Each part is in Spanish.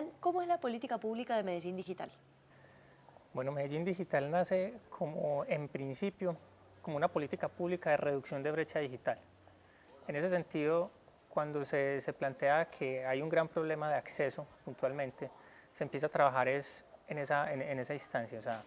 Julián, ¿cómo es la política pública de Medellín Digital? Bueno, Medellín Digital nace como, en principio, como una política pública de reducción de brecha digital. En ese sentido, cuando se plantea que hay un gran problema de acceso puntualmente, se empieza a trabajar en esa instancia, o sea,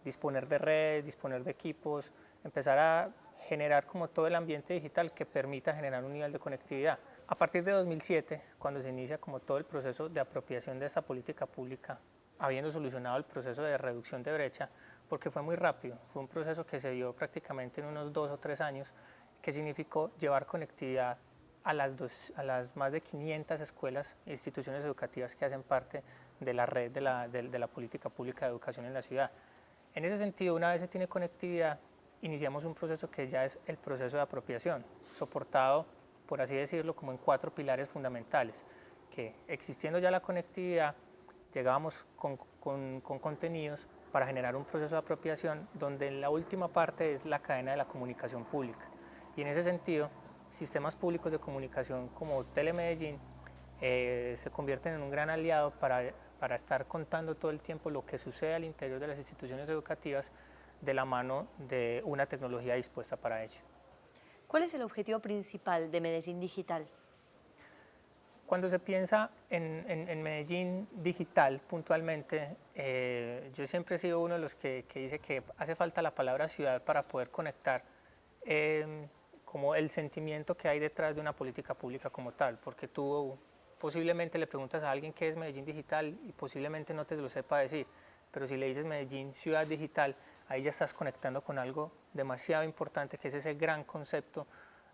disponer de redes, disponer de equipos, empezar a generar como todo el ambiente digital que permita generar un nivel de conectividad. A partir de 2007, cuando se inicia como todo el proceso de apropiación de esta política pública, habiendo solucionado el proceso de reducción de brecha, porque fue muy rápido, fue un proceso que se dio prácticamente en unos 2 o 3 años, que significó llevar conectividad a las más de 500 escuelas e instituciones educativas que hacen parte de la red de la política pública de educación en la ciudad. En ese sentido, una vez se tiene conectividad, iniciamos un proceso que ya es el proceso de apropiación, soportado, por así decirlo, como en 4 pilares fundamentales, que existiendo ya la conectividad, llegábamos con contenidos para generar un proceso de apropiación donde la última parte es la cadena de la comunicación pública. Y en ese sentido, sistemas públicos de comunicación como Telemedellín se convierten en un gran aliado para estar contando todo el tiempo lo que sucede al interior de las instituciones educativas de la mano de una tecnología dispuesta para ello. ¿Cuál es el objetivo principal de Medellín Digital? Cuando se piensa en Medellín digital puntualmente, yo siempre he sido uno de los que dice que hace falta la palabra ciudad para poder conectar como el sentimiento que hay detrás de una política pública como tal, porque tú posiblemente le preguntas a alguien qué es Medellín digital y posiblemente no te lo sepa decir, pero si le dices Medellín ciudad digital, ahí ya estás conectando con algo demasiado importante, que es ese gran concepto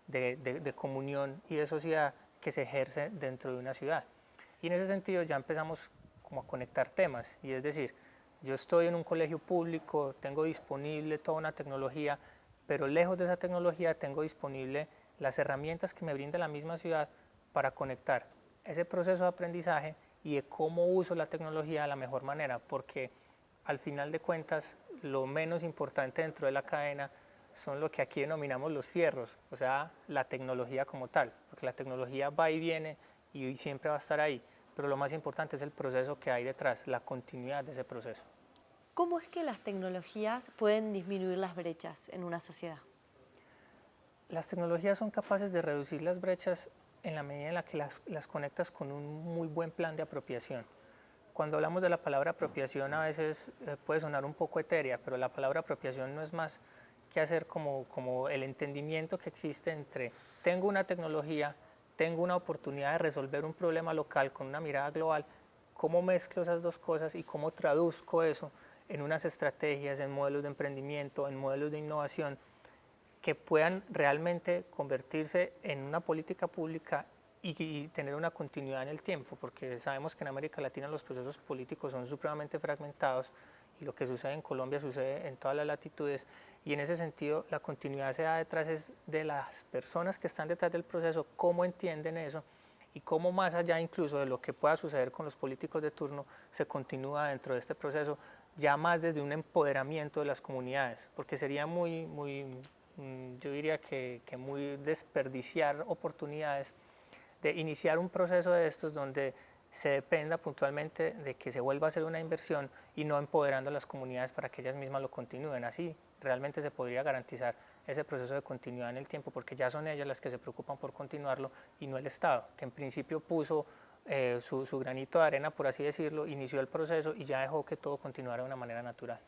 de comunión y de sociedad que se ejerce dentro de una ciudad. Y en ese sentido ya empezamos como a conectar temas, y es decir, yo estoy en un colegio público, tengo disponible toda una tecnología, pero lejos de esa tecnología tengo disponible las herramientas que me brinda la misma ciudad para conectar ese proceso de aprendizaje y de cómo uso la tecnología de la mejor manera, porque al final de cuentas lo menos importante dentro de la cadena son lo que aquí denominamos los fierros, o sea, la tecnología como tal, porque la tecnología va y viene y siempre va a estar ahí, pero lo más importante es el proceso que hay detrás, la continuidad de ese proceso. ¿Cómo es que las tecnologías pueden disminuir las brechas en una sociedad? Las tecnologías son capaces de reducir las brechas en la medida en la que las conectas con un muy buen plan de apropiación. Cuando hablamos de la palabra apropiación a veces puede sonar un poco etérea, pero la palabra apropiación no es más que hacer como el entendimiento que existe entre tengo una tecnología, tengo una oportunidad de resolver un problema local con una mirada global, cómo mezclo esas dos cosas y cómo traduzco eso en unas estrategias, en modelos de emprendimiento, en modelos de innovación que puedan realmente convertirse en una política pública y tener una continuidad en el tiempo, porque sabemos que en América Latina los procesos políticos son supremamente fragmentados y lo que sucede en Colombia sucede en todas las latitudes, y en ese sentido la continuidad se da detrás de las personas que están detrás del proceso, cómo entienden eso y cómo más allá incluso de lo que pueda suceder con los políticos de turno se continúa dentro de este proceso ya más desde un empoderamiento de las comunidades, porque sería yo diría que muy desperdiciar oportunidades de iniciar un proceso de estos donde se dependa puntualmente de que se vuelva a hacer una inversión y no empoderando a las comunidades para que ellas mismas lo continúen. Así realmente se podría garantizar ese proceso de continuidad en el tiempo, porque ya son ellas las que se preocupan por continuarlo y no el Estado, que en principio puso su granito de arena, por así decirlo, inició el proceso y ya dejó que todo continuara de una manera natural.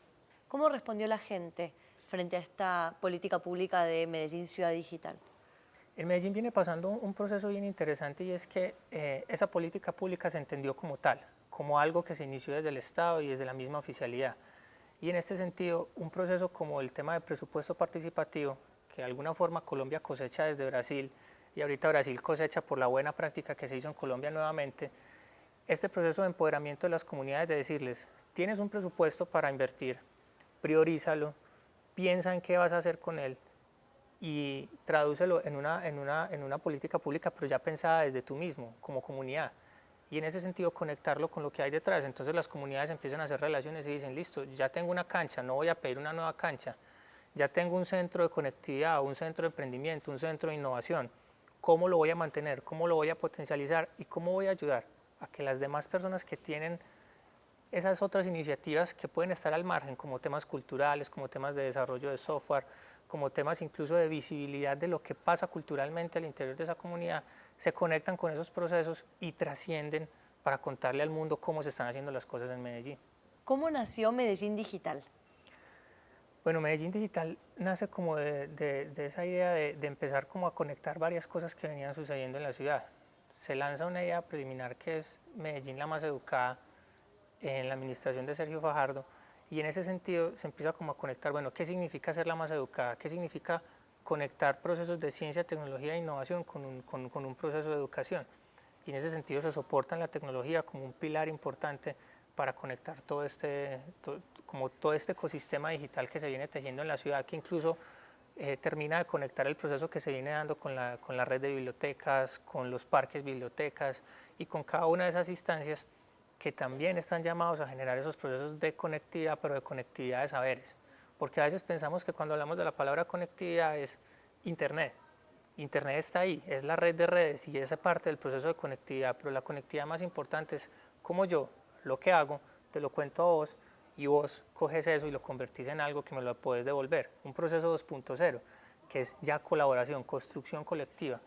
¿Cómo respondió la gente frente a esta política pública de Medellín Ciudad Digital? En Medellín viene pasando un proceso bien interesante, y es que esa política pública se entendió como tal, como algo que se inició desde el Estado y desde la misma oficialidad. Y en este sentido, un proceso como el tema de presupuesto participativo, que de alguna forma Colombia cosecha desde Brasil y ahorita Brasil cosecha por la buena práctica que se hizo en Colombia nuevamente, este proceso de empoderamiento de las comunidades, de decirles, tienes un presupuesto para invertir, priorízalo, piensa en qué vas a hacer con él y tradúcelo en una política pública, pero ya pensada desde tú mismo, como comunidad. Y en ese sentido conectarlo con lo que hay detrás. Entonces las comunidades empiezan a hacer relaciones y dicen, listo, ya tengo una cancha, no voy a pedir una nueva cancha. Ya tengo un centro de conectividad, un centro de emprendimiento, un centro de innovación. ¿Cómo lo voy a mantener? ¿Cómo lo voy a potencializar? ¿Y cómo voy a ayudar a que las demás personas que tienen esas otras iniciativas que pueden estar al margen, como temas culturales, como temas de desarrollo de software, como temas incluso de visibilidad de lo que pasa culturalmente al interior de esa comunidad, se conectan con esos procesos y trascienden para contarle al mundo cómo se están haciendo las cosas en Medellín. ¿Cómo nació Medellín Digital? Bueno, Medellín Digital nace como de esa idea de empezar como a conectar varias cosas que venían sucediendo en la ciudad. Se lanza una idea preliminar que es Medellín la más educada en la administración de Sergio Fajardo, y en ese sentido se empieza como a conectar, bueno, ¿qué significa ser la más educada? ¿Qué significa conectar procesos de ciencia, tecnología e innovación con un proceso de educación? Y en ese sentido se soporta la tecnología como un pilar importante para conectar todo este ecosistema digital que se viene tejiendo en la ciudad, que incluso termina de conectar el proceso que se viene dando con la red de bibliotecas, con los parques bibliotecas y con cada una de esas instancias que también están llamados a generar esos procesos de conectividad, pero de conectividad de saberes. Porque a veces pensamos que cuando hablamos de la palabra conectividad es Internet. Internet está ahí, es la red de redes y esa parte del proceso de conectividad, pero la conectividad más importante es cómo yo, lo que hago, te lo cuento a vos y vos coges eso y lo convertís en algo que me lo podés devolver. Un proceso 2.0, que es ya colaboración, construcción colectiva.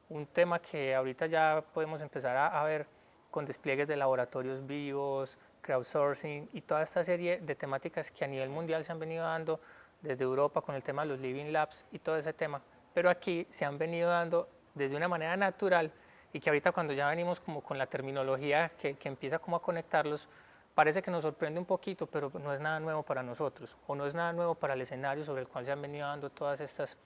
Un tema que ahorita ya podemos empezar a ver con despliegues de laboratorios vivos, crowdsourcing y toda esta serie de temáticas que a nivel mundial se han venido dando desde Europa con el tema de los Living Labs y todo ese tema, pero aquí se han venido dando desde una manera natural y que ahorita cuando ya venimos como con la terminología que empieza como a conectarlos, parece que nos sorprende un poquito, pero no es nada nuevo para nosotros o no es nada nuevo para el escenario sobre el cual se han venido dando todas estas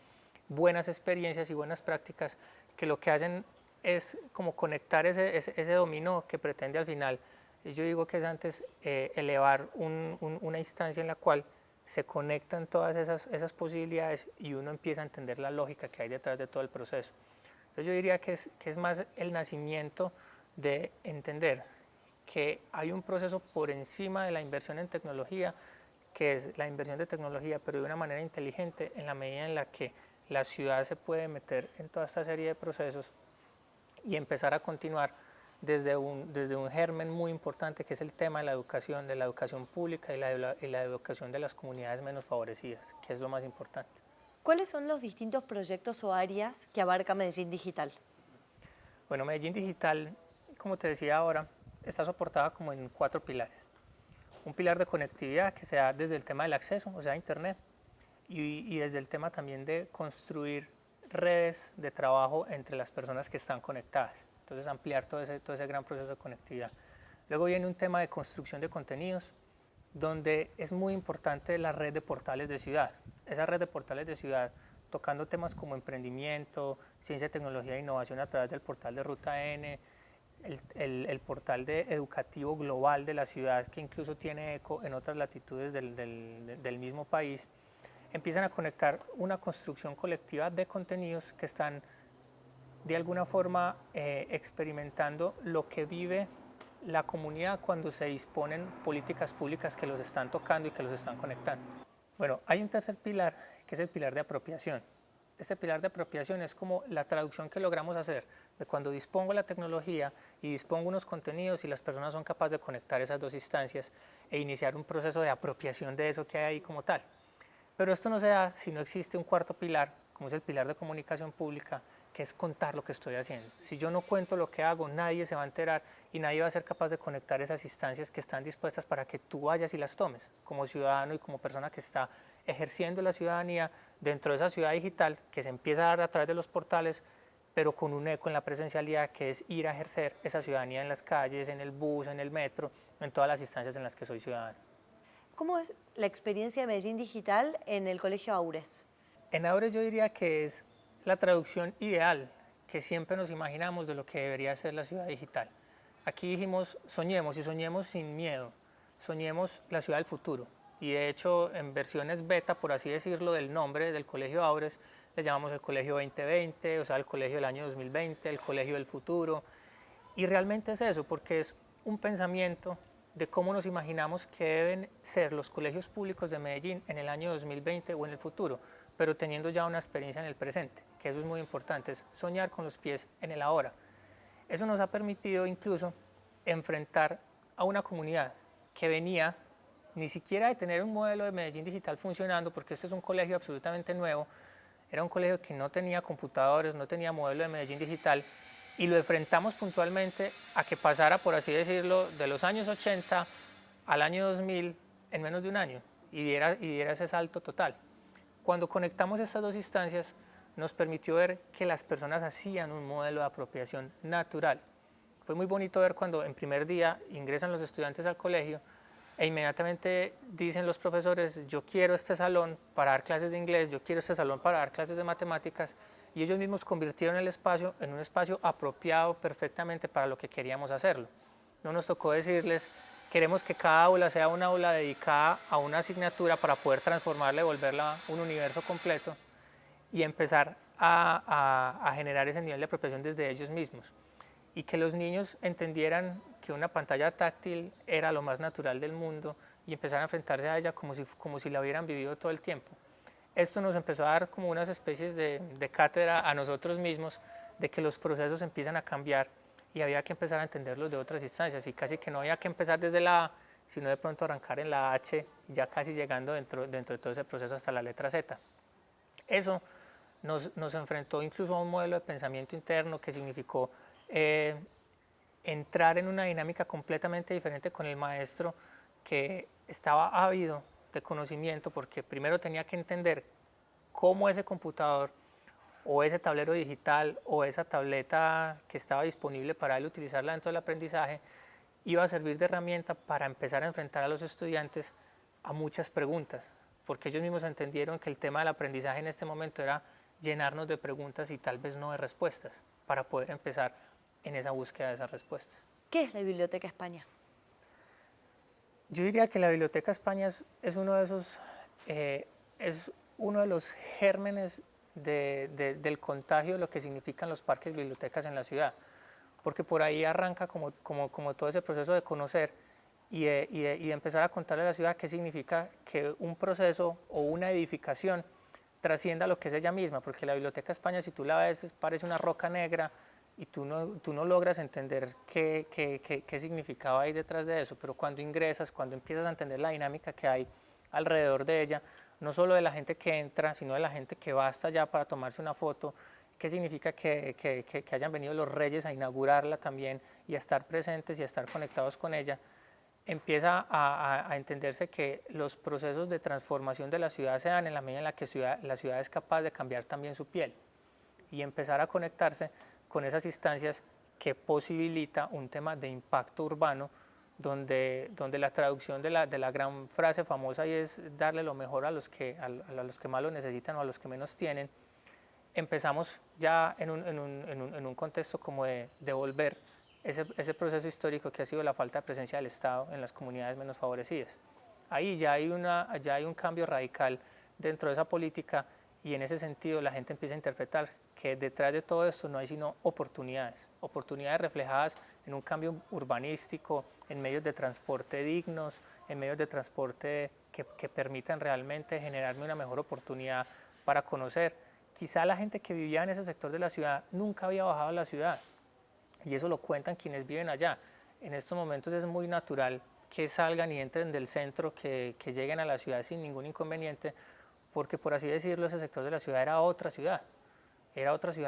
buenas experiencias y buenas prácticas que lo que hacen es como conectar ese dominó que pretende al final, yo digo que es antes elevar una instancia en la cual se conectan todas esas posibilidades y uno empieza a entender la lógica que hay detrás de todo el proceso. Entonces yo diría que es más el nacimiento de entender que hay un proceso por encima de la inversión en tecnología, que es la inversión de tecnología, pero de una manera inteligente en la medida en la que la ciudad se puede meter en toda esta serie de procesos y empezar a continuar desde un germen muy importante que es el tema de la educación pública y la educación de las comunidades menos favorecidas, que es lo más importante. ¿Cuáles son los distintos proyectos o áreas que abarca Medellín Digital? Bueno, Medellín Digital, como te decía ahora, está soportada como en 4 pilares. Un pilar de conectividad que se da desde el tema del acceso, o sea, Internet, y desde el tema también de construir redes de trabajo entre las personas que están conectadas. Entonces ampliar todo ese gran proceso de conectividad. Luego viene un tema de construcción de contenidos, donde es muy importante la red de portales de ciudad. Esa red de portales de ciudad tocando temas como emprendimiento, ciencia, tecnología e innovación a través del portal de Ruta N, el portal educativo global de la ciudad que incluso tiene eco en otras latitudes del mismo país, empiezan a conectar una construcción colectiva de contenidos que están de alguna forma experimentando lo que vive la comunidad cuando se disponen políticas públicas que los están tocando y que los están conectando. Bueno, hay un tercer pilar que es el pilar de apropiación. Este pilar de apropiación es como la traducción que logramos hacer de cuando dispongo la tecnología y dispongo unos contenidos y las personas son capaces de conectar esas dos instancias e iniciar un proceso de apropiación de eso que hay ahí como tal. Pero esto no se da si no existe un cuarto pilar, como es el pilar de comunicación pública, que es contar lo que estoy haciendo. Si yo no cuento lo que hago, nadie se va a enterar y nadie va a ser capaz de conectar esas instancias que están dispuestas para que tú vayas y las tomes, como ciudadano y como persona que está ejerciendo la ciudadanía dentro de esa ciudad digital que se empieza a dar a través de los portales, pero con un eco en la presencialidad que es ir a ejercer esa ciudadanía en las calles, en el bus, en el metro, en todas las instancias en las que soy ciudadano. ¿Cómo es la experiencia de Medellín Digital en el Colegio Aures? En Aures yo diría que es la traducción ideal que siempre nos imaginamos de lo que debería ser la ciudad digital. Aquí dijimos soñemos y soñemos sin miedo, soñemos la ciudad del futuro. Y de hecho en versiones beta, por así decirlo, del nombre del Colegio Aures, le llamamos el Colegio 2020, o sea, el Colegio del año 2020, el Colegio del futuro. Y realmente es eso, porque es un pensamiento de cómo nos imaginamos que deben ser los colegios públicos de Medellín en el año 2020 o en el futuro, pero teniendo ya una experiencia en el presente, que eso es muy importante, es soñar con los pies en el ahora. Eso nos ha permitido incluso enfrentar a una comunidad que venía ni siquiera de tener un modelo de Medellín digital funcionando, porque este es un colegio absolutamente nuevo, era un colegio que no tenía computadores, no tenía modelo de Medellín digital, y lo enfrentamos puntualmente a que pasara, por así decirlo, de los años 80 al año 2000 en menos de un año, y diera ese salto total. Cuando conectamos estas dos instancias, nos permitió ver que las personas hacían un modelo de apropiación natural. Fue muy bonito ver cuando en primer día ingresan los estudiantes al colegio e inmediatamente dicen los profesores: yo quiero este salón para dar clases de inglés, yo quiero este salón para dar clases de matemáticas, y ellos mismos convirtieron el espacio en un espacio apropiado perfectamente para lo que queríamos hacerlo. No nos tocó decirles: queremos que cada aula sea un aula dedicada a una asignatura para poder transformarla y volverla un universo completo, y empezar a generar ese nivel de apropiación desde ellos mismos. Y que los niños entendieran que una pantalla táctil era lo más natural del mundo y empezaran a enfrentarse a ella como si la hubieran vivido todo el tiempo. Esto nos empezó a dar como unas especies de cátedra a nosotros mismos de que los procesos empiezan a cambiar y había que empezar a entenderlos de otras instancias, y casi que no había que empezar desde la A, sino de pronto arrancar en la H, ya casi llegando dentro de todo ese proceso hasta la letra Z. Eso nos enfrentó incluso a un modelo de pensamiento interno que significó entrar en una dinámica completamente diferente con el maestro, que estaba ávido de conocimiento, porque primero tenía que entender cómo ese computador o ese tablero digital o esa tableta que estaba disponible para él utilizarla dentro del aprendizaje iba a servir de herramienta para empezar a enfrentar a los estudiantes a muchas preguntas, porque ellos mismos entendieron que el tema del aprendizaje en este momento era llenarnos de preguntas y tal vez no de respuestas, para poder empezar en esa búsqueda de esas respuestas. ¿Qué es la Biblioteca España? Yo diría que la Biblioteca España es uno de esos, es uno de los gérmenes del contagio de lo que significan los parques bibliotecas en la ciudad, porque por ahí arranca como todo ese proceso de conocer y de empezar a contarle a la ciudad qué significa que un proceso o una edificación trascienda lo que es ella misma, porque la Biblioteca España, si tú la ves, parece una roca negra y tú no logras entender qué significaba hay detrás de eso, pero cuando ingresas, cuando empiezas a entender la dinámica que hay alrededor de ella, no solo de la gente que entra, sino de la gente que va hasta allá para tomarse una foto, qué significa que hayan venido los reyes a inaugurarla también y a estar presentes y a estar conectados con ella, empieza a entenderse que los procesos de transformación de la ciudad se dan en la medida en la que la ciudad es capaz de cambiar también su piel y empezar a conectarse con esas instancias que posibilita un tema de impacto urbano, donde la traducción de la gran frase famosa y es darle lo mejor a los que más lo necesitan o a los que menos tienen. Empezamos ya en un contexto como de devolver ese proceso histórico que ha sido la falta de presencia del Estado en las comunidades menos favorecidas. Ahí ya hay un cambio radical dentro de esa política, y en ese sentido la gente empieza a interpretar que detrás de todo esto no hay sino oportunidades reflejadas en un cambio urbanístico, en medios de transporte dignos, en medios de transporte que permitan realmente generarme una mejor oportunidad para conocer. Quizá la gente que vivía en ese sector de la ciudad nunca había bajado a la ciudad, y eso lo cuentan quienes viven allá. En estos momentos es muy natural que salgan y entren del centro, que lleguen a la ciudad sin ningún inconveniente, porque por así decirlo ese sector de la ciudad era otra ciudad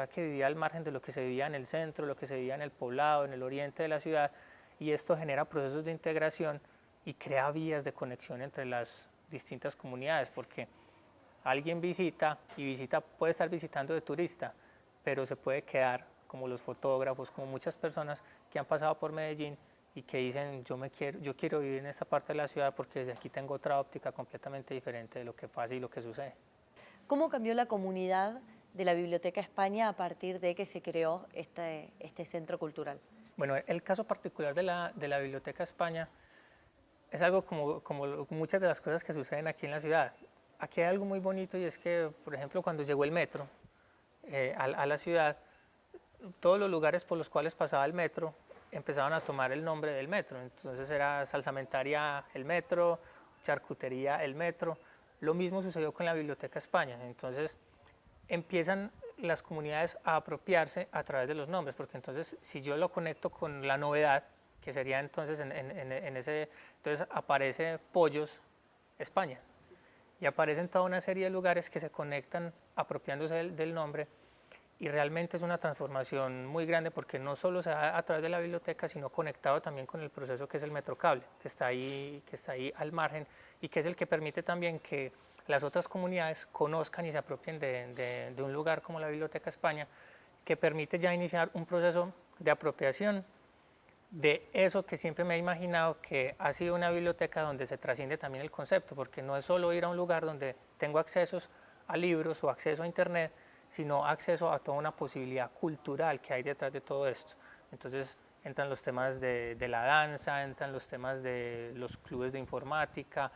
que vivía al margen de lo que se vivía en el centro, lo que se vivía en el poblado, en el oriente de la ciudad, y esto genera procesos de integración y crea vías de conexión entre las distintas comunidades, porque alguien puede estar visitando de turista, pero se puede quedar como los fotógrafos, como muchas personas que han pasado por Medellín y que dicen: yo quiero vivir en esta parte de la ciudad porque desde aquí tengo otra óptica completamente diferente de lo que pasa y lo que sucede. ¿Cómo cambió la comunidad de la Biblioteca España a partir de que se creó este centro cultural? Bueno, el caso particular de la Biblioteca España es algo como muchas de las cosas que suceden aquí en la ciudad. Aquí hay algo muy bonito, y es que, por ejemplo, cuando llegó el metro a la ciudad, todos los lugares por los cuales pasaba el metro empezaban a tomar el nombre del metro. Entonces era salsamentaria el metro, charcutería el metro. Lo mismo sucedió con la Biblioteca España. Entonces empiezan las comunidades a apropiarse a través de los nombres, porque entonces si yo lo conecto con la novedad, que sería entonces entonces aparece Pollos España y aparecen toda una serie de lugares que se conectan apropiándose del nombre, y realmente es una transformación muy grande porque no solo se da a través de la biblioteca, sino conectado también con el proceso que es el Metrocable, que está ahí al margen y que es el que permite también que las otras comunidades conozcan y se apropien de un lugar como la Biblioteca España, que permite ya iniciar un proceso de apropiación de eso que siempre me he imaginado que ha sido una biblioteca donde se trasciende también el concepto, porque no es solo ir a un lugar donde tengo accesos a libros o acceso a internet, sino acceso a toda una posibilidad cultural que hay detrás de todo esto. Entonces entran los temas de la danza, entran los temas de los clubes de informática,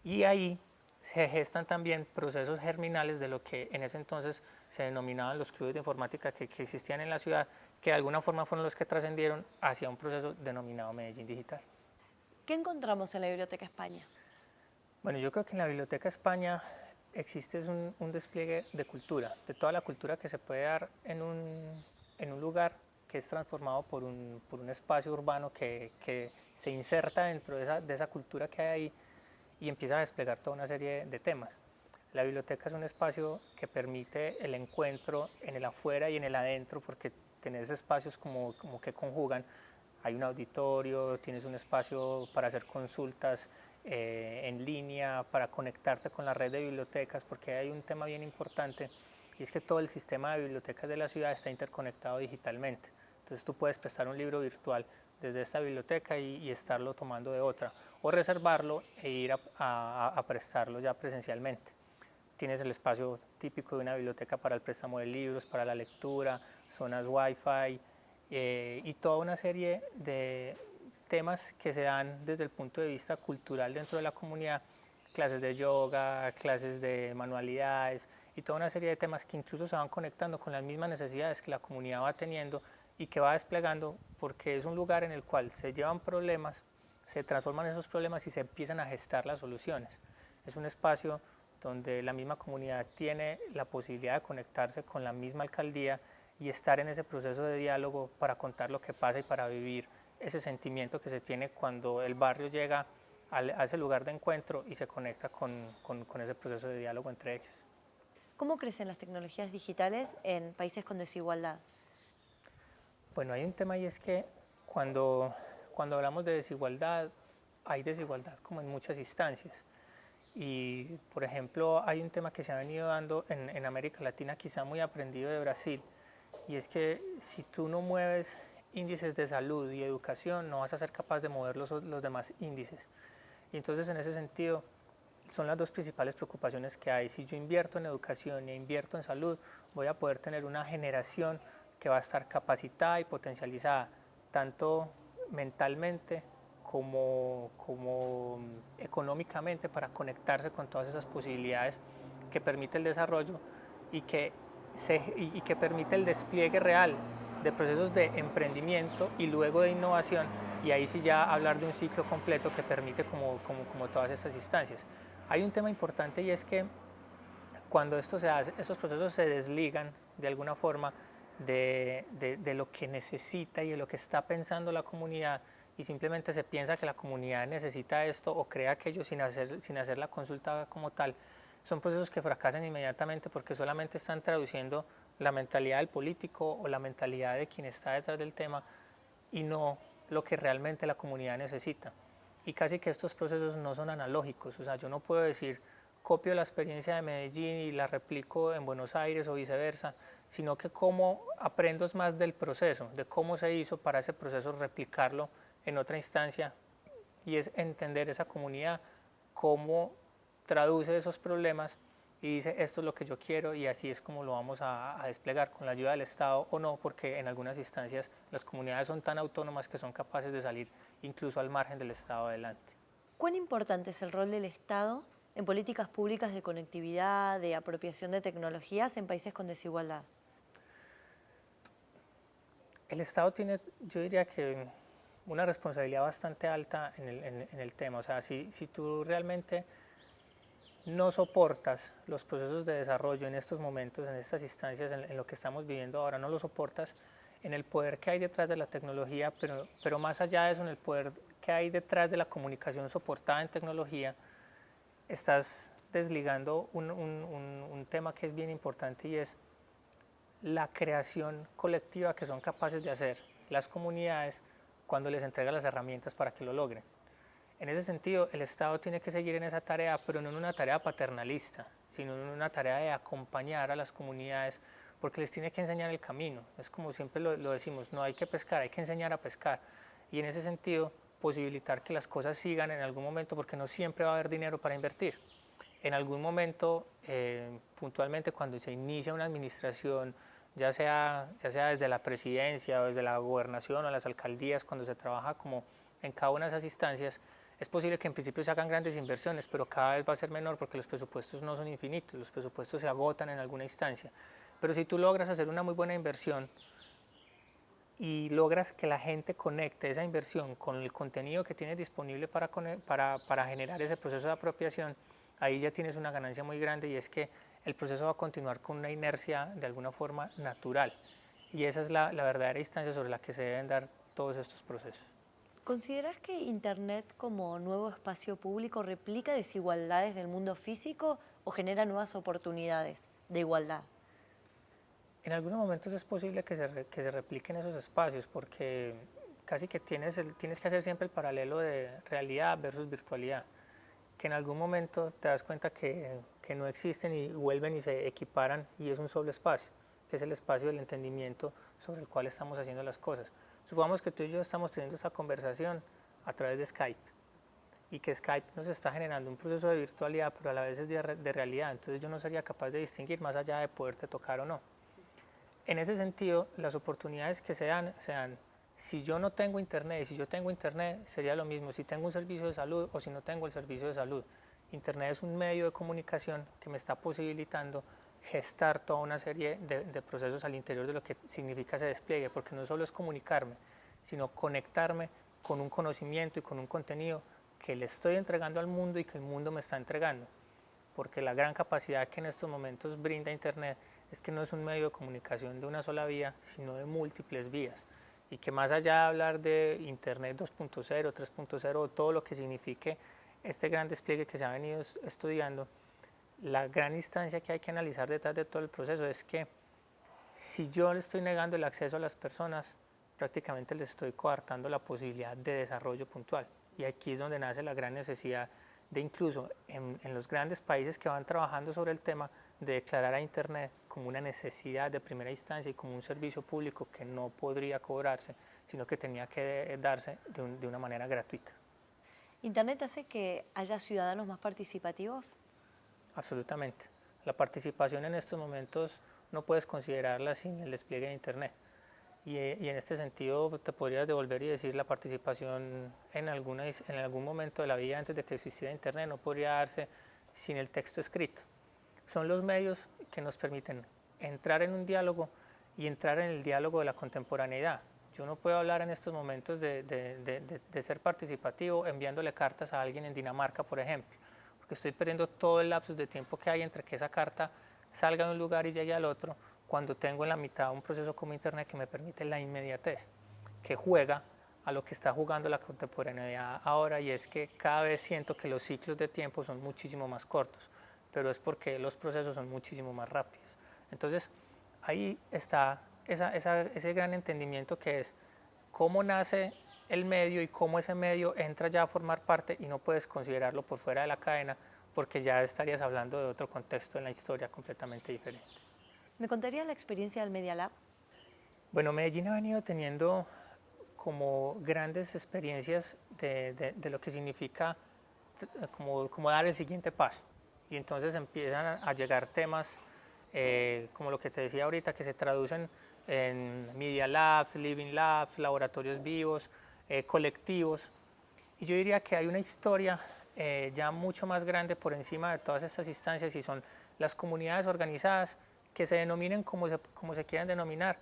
y ahí se gestan también procesos germinales de lo que en ese entonces se denominaban los clubes de informática que existían en la ciudad, que de alguna forma fueron los que trascendieron hacia un proceso denominado Medellín Digital. ¿Qué encontramos en la Biblioteca España? Bueno, yo creo que en la Biblioteca España existe un despliegue de cultura, de toda la cultura que se puede dar en un lugar que es transformado por un espacio urbano que se inserta dentro de esa cultura que hay ahí y empieza a desplegar toda una serie de temas. La biblioteca es un espacio que permite el encuentro en el afuera y en el adentro, porque tenés espacios como que conjugan. Hay un auditorio, tienes un espacio para hacer consultas en línea, para conectarte con la red de bibliotecas, porque hay un tema bien importante, y es que todo el sistema de bibliotecas de la ciudad está interconectado digitalmente. Entonces tú puedes prestar un libro virtual desde esta biblioteca y estarlo tomando de otra, o reservarlo e ir a prestarlo ya presencialmente. Tienes el espacio típico de una biblioteca para el préstamo de libros, para la lectura, zonas Wi-Fi y toda una serie de temas que se dan desde el punto de vista cultural dentro de la comunidad, clases de yoga, clases de manualidades y toda una serie de temas que incluso se van conectando con las mismas necesidades que la comunidad va teniendo y que va desplegando, porque es un lugar en el cual se llevan problemas, se transforman esos problemas y se empiezan a gestar las soluciones. Es un espacio donde la misma comunidad tiene la posibilidad de conectarse con la misma alcaldía y estar en ese proceso de diálogo para contar lo que pasa y para vivir ese sentimiento que se tiene cuando el barrio llega a ese lugar de encuentro y se conecta con ese proceso de diálogo entre ellos. ¿Cómo crecen las tecnologías digitales en países con desigualdad? Bueno, hay un tema y es que cuando hablamos de desigualdad, hay desigualdad como en muchas instancias. Y, por ejemplo, hay un tema que se ha venido dando en América Latina, quizá muy aprendido de Brasil, y es que si tú no mueves índices de salud y educación, no vas a ser capaz de mover los demás índices. Y entonces, en ese sentido, son las dos principales preocupaciones que hay. Si yo invierto en educación e invierto en salud, voy a poder tener una generación que va a estar capacitada y potencializada, tanto mentalmente como económicamente, para conectarse con todas esas posibilidades que permite el desarrollo y que permite el despliegue real de procesos de emprendimiento y luego de innovación, y ahí sí ya hablar de un ciclo completo que permite como todas estas instancias. Hay un tema importante y es que cuando esto se hace, estos procesos se desligan de alguna forma de lo que necesita y de lo que está pensando la comunidad, y simplemente se piensa que la comunidad necesita esto o crea aquello sin hacer la consulta como tal. Son procesos que fracasan inmediatamente porque solamente están traduciendo la mentalidad del político o la mentalidad de quien está detrás del tema y no lo que realmente la comunidad necesita. Y casi que estos procesos no son analógicos, o sea, yo no puedo decir copio la experiencia de Medellín y la replico en Buenos Aires o viceversa, sino que cómo aprendo es más del proceso, de cómo se hizo para ese proceso replicarlo en otra instancia, y es entender esa comunidad, cómo traduce esos problemas y dice esto es lo que yo quiero y así es como lo vamos a desplegar con la ayuda del Estado o no, porque en algunas instancias las comunidades son tan autónomas que son capaces de salir incluso al margen del Estado adelante. ¿Cuán importante es el rol del Estado en políticas públicas de conectividad, de apropiación de tecnologías en países con desigualdad? El Estado tiene, yo diría que una responsabilidad bastante alta en el tema. O sea, si tú realmente no soportas los procesos de desarrollo en estos momentos, en estas instancias, en lo que estamos viviendo ahora, no lo soportas, en el poder que hay detrás de la tecnología, pero más allá de eso, en el poder que hay detrás de la comunicación soportada en tecnología, estás desligando un tema que es bien importante y es la creación colectiva que son capaces de hacer las comunidades cuando les entrega las herramientas para que lo logren. En ese sentido, el Estado tiene que seguir en esa tarea, pero no en una tarea paternalista, sino en una tarea de acompañar a las comunidades, porque les tiene que enseñar el camino. Es como siempre lo decimos, no hay que pescar, hay que enseñar a pescar. Y en ese sentido, posibilitar que las cosas sigan en algún momento, porque no siempre va a haber dinero para invertir. En algún momento, puntualmente cuando se inicia una administración, ya sea desde la presidencia o desde la gobernación o las alcaldías, cuando se trabaja como en cada una de esas instancias, es posible que en principio se hagan grandes inversiones, pero cada vez va a ser menor porque los presupuestos no son infinitos, los presupuestos se agotan en alguna instancia. Pero si tú logras hacer una muy buena inversión y logras que la gente conecte esa inversión con el contenido que tienes disponible para generar ese proceso de apropiación, ahí ya tienes una ganancia muy grande y es que el proceso va a continuar con una inercia de alguna forma natural. Y esa es la verdadera instancia sobre la que se deben dar todos estos procesos. ¿Consideras que Internet como nuevo espacio público replica desigualdades del mundo físico o genera nuevas oportunidades de igualdad? En algunos momentos es posible que se repliquen esos espacios porque casi que tienes que hacer siempre el paralelo de realidad versus virtualidad, que en algún momento te das cuenta que no existen y vuelven y se equiparan y es un solo espacio, que es el espacio del entendimiento sobre el cual estamos haciendo las cosas. Supongamos que tú y yo estamos teniendo esta conversación a través de Skype y que Skype nos está generando un proceso de virtualidad, pero a la vez es de realidad, entonces yo no sería capaz de distinguir más allá de poderte tocar o no. En ese sentido, las oportunidades que se dan, si yo no tengo internet, si yo tengo internet, sería lo mismo si tengo un servicio de salud o si no tengo el servicio de salud. Internet es un medio de comunicación que me está posibilitando gestar toda una serie de procesos al interior de lo que significa ese despliegue, porque no solo es comunicarme, sino conectarme con un conocimiento y con un contenido que le estoy entregando al mundo y que el mundo me está entregando. Porque la gran capacidad que en estos momentos brinda Internet es que no es un medio de comunicación de una sola vía, sino de múltiples vías. Y que más allá de hablar de Internet 2.0, 3.0, todo lo que signifique este gran despliegue que se ha venido estudiando, la gran instancia que hay que analizar detrás de todo el proceso es que si yo le estoy negando el acceso a las personas, prácticamente les estoy coartando la posibilidad de desarrollo puntual. Y aquí es donde nace la gran necesidad de incluso en los grandes países que van trabajando sobre el tema, de declarar a Internet como una necesidad de primera instancia y como un servicio público que no podría cobrarse, sino que tenía que darse de una manera gratuita. ¿Internet hace que haya ciudadanos más participativos? Absolutamente. La participación en estos momentos no puedes considerarla sin el despliegue de Internet. Y en este sentido te podrías devolver y decir la participación en algún momento de la vida antes de que existiera Internet no podría darse sin el texto escrito. Son los medios que nos permiten entrar en un diálogo y entrar en el diálogo de la contemporaneidad. Yo no puedo hablar en estos momentos de ser participativo enviándole cartas a alguien en Dinamarca, por ejemplo, porque estoy perdiendo todo el lapsus de tiempo que hay entre que esa carta salga de un lugar y llegue al otro, cuando tengo en la mitad un proceso como Internet que me permite la inmediatez, que juega a lo que está jugando la contemporaneidad ahora, y es que cada vez siento que los ciclos de tiempo son muchísimo más cortos, pero es porque los procesos son muchísimo más rápidos. Entonces, ahí está ese gran entendimiento que es cómo nace el medio y cómo ese medio entra ya a formar parte y no puedes considerarlo por fuera de la cadena porque ya estarías hablando de otro contexto en la historia completamente diferente. ¿Me contarías la experiencia del Media Lab? Bueno, Medellín ha venido teniendo como grandes experiencias de lo que significa como dar el siguiente paso. Y entonces empiezan a llegar temas como lo que te decía ahorita, que se traducen en Media Labs, Living Labs, laboratorios vivos, colectivos. Y yo diría que hay una historia ya mucho más grande por encima de todas estas instancias y son las comunidades organizadas que se denominen como se quieran denominar.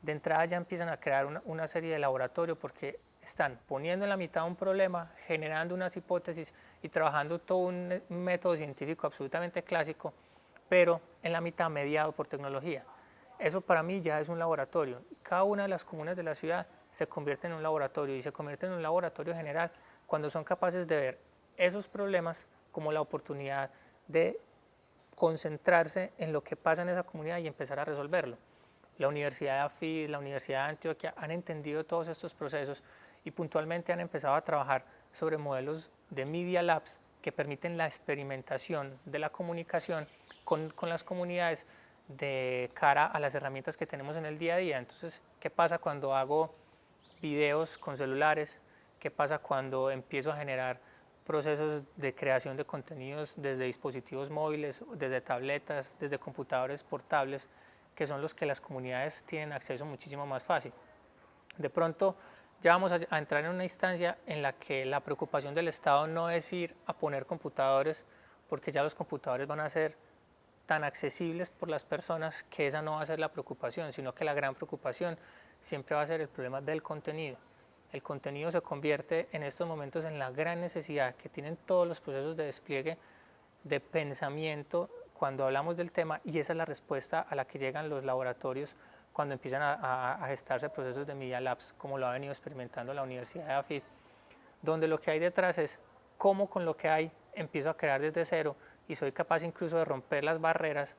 De entrada ya empiezan a crear una serie de laboratorios porque están poniendo en la mitad un problema, generando unas hipótesis y trabajando todo un método científico absolutamente clásico, pero en la mitad mediado por tecnología. Eso para mí ya es un laboratorio. Cada una de las comunas de la ciudad se convierte en un laboratorio y se convierte en un laboratorio general cuando son capaces de ver esos problemas como la oportunidad de concentrarse en lo que pasa en esa comunidad y empezar a resolverlo. La Universidad de AFID, la Universidad de Antioquia han entendido todos estos procesos y puntualmente han empezado a trabajar sobre modelos de Media Labs que permiten la experimentación de la comunicación con las comunidades de cara a las herramientas que tenemos en el día a día. Entonces, ¿qué pasa cuando hago videos con celulares? ¿Qué pasa cuando empiezo a generar procesos de creación de contenidos desde dispositivos móviles, desde tabletas, desde computadores portables, que son los que las comunidades tienen acceso muchísimo más fácil? De pronto ya vamos a entrar en una instancia en la que la preocupación del Estado no es ir a poner computadores, porque ya los computadores van a ser tan accesibles por las personas que esa no va a ser la preocupación, sino que la gran preocupación siempre va a ser el problema del contenido. El contenido se convierte en estos momentos en la gran necesidad que tienen todos los procesos de despliegue de pensamiento cuando hablamos del tema, y esa es la respuesta a la que llegan los laboratorios cuando empiezan a gestarse procesos de Media Labs, como lo ha venido experimentando la Universidad de AFID, donde lo que hay detrás es cómo con lo que hay empiezo a crear desde cero y soy capaz incluso de romper las barreras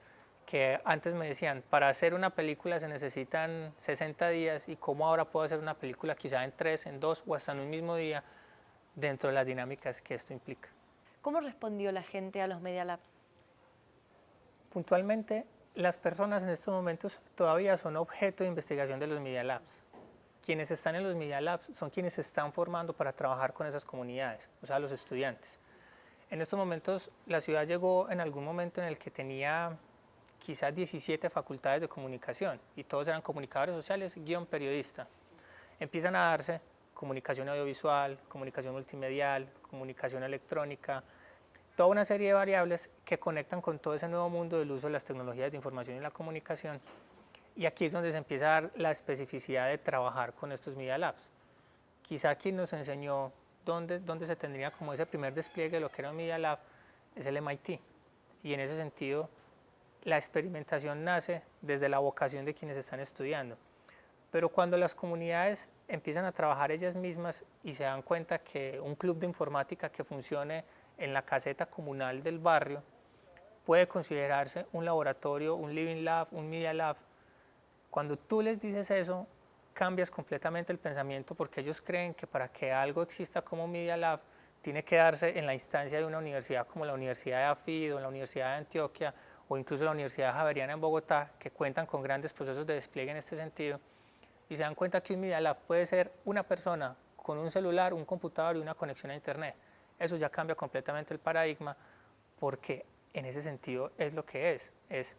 que antes me decían, para hacer una película se necesitan 60 días y cómo ahora puedo hacer una película quizá en 3, en 2 o hasta en un mismo día dentro de las dinámicas que esto implica. ¿Cómo respondió la gente a los Media Labs? Puntualmente, las personas en estos momentos todavía son objeto de investigación de los Media Labs. Quienes están en los Media Labs son quienes se están formando para trabajar con esas comunidades, o sea, los estudiantes. En estos momentos, la ciudad llegó en algún momento en el que tenía quizás 17 facultades de comunicación y todos eran comunicadores sociales, periodista. Empiezan a darse comunicación audiovisual, comunicación multimedial, comunicación electrónica, toda una serie de variables que conectan con todo ese nuevo mundo del uso de las tecnologías de información y la comunicación. Y aquí es donde se empieza a dar la especificidad de trabajar con estos Media Labs. Quizá quien nos enseñó dónde se tendría como ese primer despliegue de lo que era un Media Lab es el MIT. Y en ese sentido, la experimentación nace desde la vocación de quienes están estudiando. Pero cuando las comunidades empiezan a trabajar ellas mismas y se dan cuenta que un club de informática que funcione en la caseta comunal del barrio puede considerarse un laboratorio, un living lab, un media lab, cuando tú les dices eso, cambias completamente el pensamiento, porque ellos creen que para que algo exista como Media Lab tiene que darse en la instancia de una universidad como la Universidad de AFID o la Universidad de Antioquia o incluso la Universidad Javeriana en Bogotá, que cuentan con grandes procesos de despliegue en este sentido, y se dan cuenta que un Media Lab puede ser una persona con un celular, un computador y una conexión a internet. Eso ya cambia completamente el paradigma, porque en ese sentido es lo que es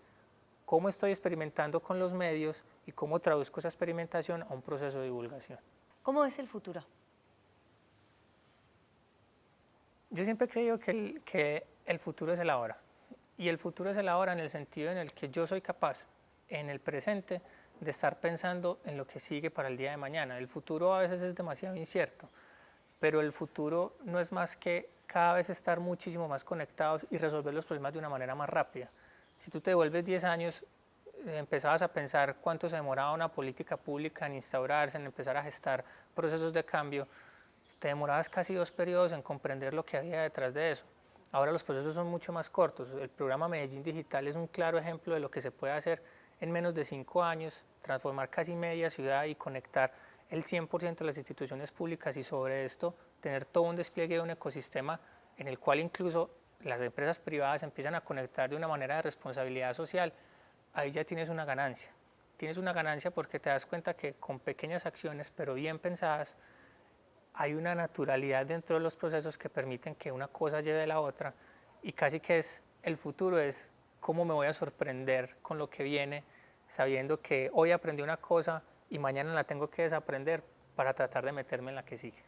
cómo estoy experimentando con los medios y cómo traduzco esa experimentación a un proceso de divulgación. ¿Cómo es el futuro? Yo siempre he creído que el futuro es el ahora. Y el futuro es el ahora en el sentido en el que yo soy capaz, en el presente, de estar pensando en lo que sigue para el día de mañana. El futuro a veces es demasiado incierto, pero el futuro no es más que cada vez estar muchísimo más conectados y resolver los problemas de una manera más rápida. Si tú te devuelves 10 años, empezabas a pensar cuánto se demoraba una política pública en instaurarse, en empezar a gestar procesos de cambio, te demorabas casi 2 periodos en comprender lo que había detrás de eso. Ahora los procesos son mucho más cortos. El programa Medellín Digital es un claro ejemplo de lo que se puede hacer en menos de 5 años, transformar casi media ciudad y conectar el 100% de las instituciones públicas, y sobre esto tener todo un despliegue de un ecosistema en el cual incluso las empresas privadas empiezan a conectar de una manera de responsabilidad social. Ahí ya tienes una ganancia. Tienes una ganancia porque te das cuenta que con pequeñas acciones, pero bien pensadas, hay una naturalidad dentro de los procesos que permiten que una cosa lleve a la otra, y casi que es el futuro, es cómo me voy a sorprender con lo que viene, sabiendo que hoy aprendí una cosa y mañana la tengo que desaprender para tratar de meterme en la que sigue.